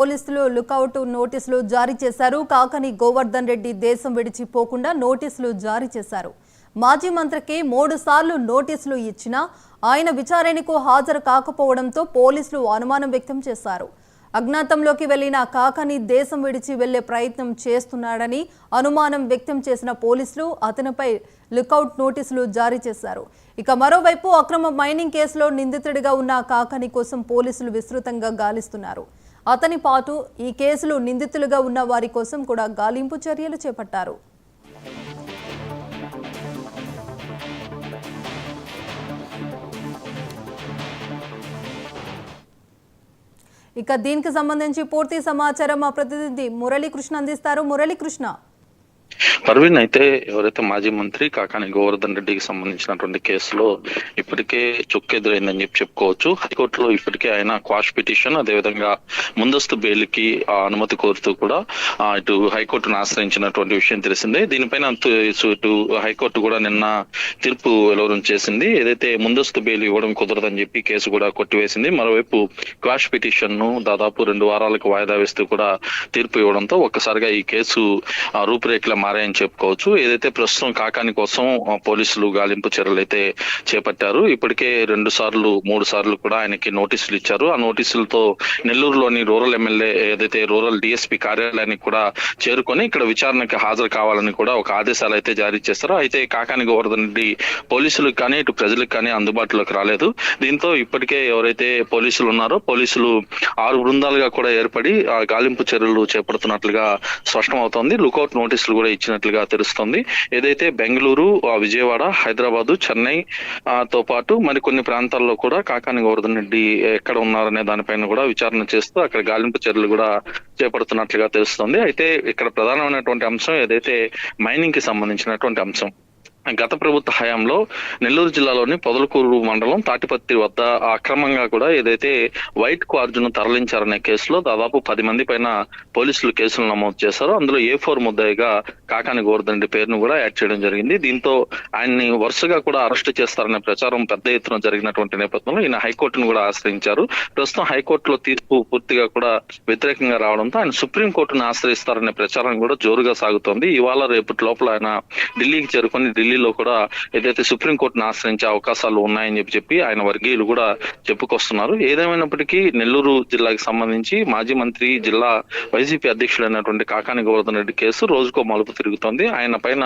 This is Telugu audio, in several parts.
పోలీసులు లుకౌట్ నోటీసులు జారీ చేశారు. కాకని గోవర్ధన్ రెడ్డి దేశం విడిచిపోకుండా నోటీసులు జారీ చేశారు. మాజీ మంత్రికి 3 సార్లు నోటీసులు ఇచ్చినా ఆయన విచారణకు హాజరు కాకపోవడంతో పోలీసులు అనుమానం వ్యక్తం చేశారు. అజ్ఞాతంలోకి వెళ్లిన కాకని దేశం విడిచి వెళ్లే ప్రయత్నం చేస్తున్నాడని అనుమానం వ్యక్తం చేసిన పోలీసులు అతనిపై లుకౌట్ నోటీసులు జారీ చేశారు. ఇక మరోవైపు అక్రమ మైనింగ్ కేసులో నిందితుడిగా ఉన్న కాకని కోసం పోలీసులు విస్తృతంగా గాలిస్తున్నారు. అతని పాటు ఈ కేసులో నిందితులుగా ఉన్న వారి కోసం కూడా గాలింపు చర్యలు చేపట్టారు. ఇక దీనికి సంబంధించి పూర్తి సమాచారం మా ప్రతినిధి మురళీకృష్ణ అందిస్తారు. మురళీకృష్ణ, పర్వీన్ అయితే ఎవరైతే మాజీ మంత్రి కాకాని గోవర్ధన్ రెడ్డికి సంబంధించినటువంటి కేసులో ఇప్పటికే చుక్కెదురైందని చెప్పుకోవచ్చు. హైకోర్టులో ఇప్పటికే ఆయన క్వాష్ పిటిషన్, అదేవిధంగా ముందస్తు బెయిల్కి అనుమతి కోరుతూ కూడా ఇటు హైకోర్టును ఆశ్రయించినటువంటి విషయం తెలిసిందే. దీనిపైన ఇటు హైకోర్టు కూడా నిన్న తీర్పు వెలువరం చేసింది. ఏదైతే ముందస్తు బెయిల్ ఇవ్వడం కుదరదని చెప్పి కేసు కూడా కొట్టివేసింది. మరోవైపు క్వాష్ పిటిషన్ ను దాదాపు 2 వారాలకు వాయిదా వేస్తూ కూడా తీర్పు ఇవ్వడంతో ఒక్కసారిగా ఈ కేసు రూపురేఖల మారాయని చెప్పుకోవచ్చు. ఏదైతే ప్రస్తుతం కాకాని కోసం పోలీసులు గాలింపు చర్యలు అయితే చేపట్టారు. ఇప్పటికే 2 సార్లు 3 సార్లు కూడా ఆయనకి నోటీసులు ఇచ్చారు. ఆ నోటీసులతో నెల్లూరులోని రూరల్ ఎమ్మెల్యే ఏదైతే రూరల్ డిఎస్పీ కార్యాలయానికి కూడా చేరుకొని ఇక్కడ విచారణకి హాజరు కావాలని కూడా ఒక ఆదేశాలు అయితే జారీ చేశారు. అయితే కాకాని గోవర్ధన్ రెడ్డి పోలీసులకు కానీ ఇటు ప్రజలకు కానీ అందుబాటులోకి రాలేదు. దీంతో ఇప్పటికే ఎవరైతే పోలీసులు ఉన్నారో పోలీసులు 6 బృందాలుగా కూడా ఏర్పడి ఆ గాలింపు చర్యలు చేపడుతున్నట్లుగా స్పష్టం అవుతోంది. లుకౌట్ నోటీసులు కూడా ఇచ్చినట్లుగా తెలుస్తోంది. ఏదైతే బెంగళూరు, విజయవాడ, హైదరాబాదు, చెన్నై తో పాటు మరికొన్ని ప్రాంతాల్లో కూడా కాకాని గోవర్ధన్ రెడ్డి ఎక్కడ ఉన్నారనే దానిపైన కూడా విచారణ చేస్తూ అక్కడ గాలింపు చర్యలు కూడా చేపడుతున్నట్లుగా తెలుస్తోంది. అయితే ఇక్కడ ప్రధానమైనటువంటి అంశం ఏదైతే మైనింగ్ కి సంబంధించినటువంటి అంశం. గత ప్రభుత్వ హయాంలో నెల్లూరు జిల్లాలోని పొదలకూరు మండలం తాటిపత్తి వద్ద అక్రమంగా కూడా ఏదైతే వైట్ క్వార్జ్ను తరలించారనే కేసులో దాదాపు 10 మంది పైన పోలీసులు కేసులు నమోదు చేశారు. అందులో A4 ముద్దాయిగా కాకాని గోవర్ధన్ రెడ్డి పేరును కూడా యాడ్ చేయడం జరిగింది. దీంతో ఆయన్ని వరుసగా కూడా అరెస్టు చేస్తారనే ప్రచారం పెద్ద ఎత్తున జరిగినటువంటి నేపథ్యంలో ఈయన హైకోర్టును కూడా ఆశ్రయించారు. ప్రస్తుతం హైకోర్టులో తీర్పు పూర్తిగా కూడా వ్యతిరేకంగా రావడంతో ఆయన సుప్రీంకోర్టును ఆశ్రయిస్తారనే ప్రచారం కూడా జోరుగా సాగుతోంది. ఇవాళ రేపటి లోపల ఆయన ఢిల్లీకి చేరుకొని ఢిల్లీలో కూడా ఏదైతే సుప్రీంకోర్టును ఆశ్రయించే అవకాశాలు ఉన్నాయని చెప్పి ఆయన వర్గీయులు కూడా చెప్పుకొస్తున్నారు. ఏదేమైనప్పటికీ నెల్లూరు జిల్లాకి సంబంధించి మాజీ మంత్రి, జిల్లా వైసీపీ అధ్యక్షుడైనటువంటి కాకాని గోవర్ధన్ రెడ్డి కేసు రోజుకో మలుపు తిరుగుతోంది. ఆయన పైన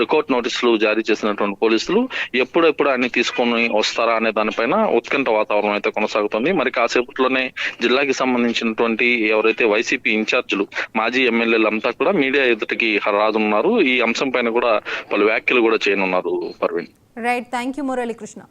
లుకౌట్ నోటీసులు జారీ చేసినటువంటి పోలీసులు ఎప్పుడెప్పుడు ఆయన తీసుకొని వస్తారా అనే దానిపైన ఉత్కంఠ వాతావరణం అయితే కొనసాగుతుంది. మరి కాసేపట్లోనే జిల్లాకి సంబంధించినటువంటి ఎవరైతే వైసీపీ ఇన్ఛార్జీలు, మాజీ ఎమ్మెల్యేలంతా కూడా మీడియా ఎదుటికి రానున్నారు. ఈ అంశం పైన కూడా పలు వ్యాఖ్యలు కూడా చేయనున్నారు. Parveen, right, thank you Muralikrishna.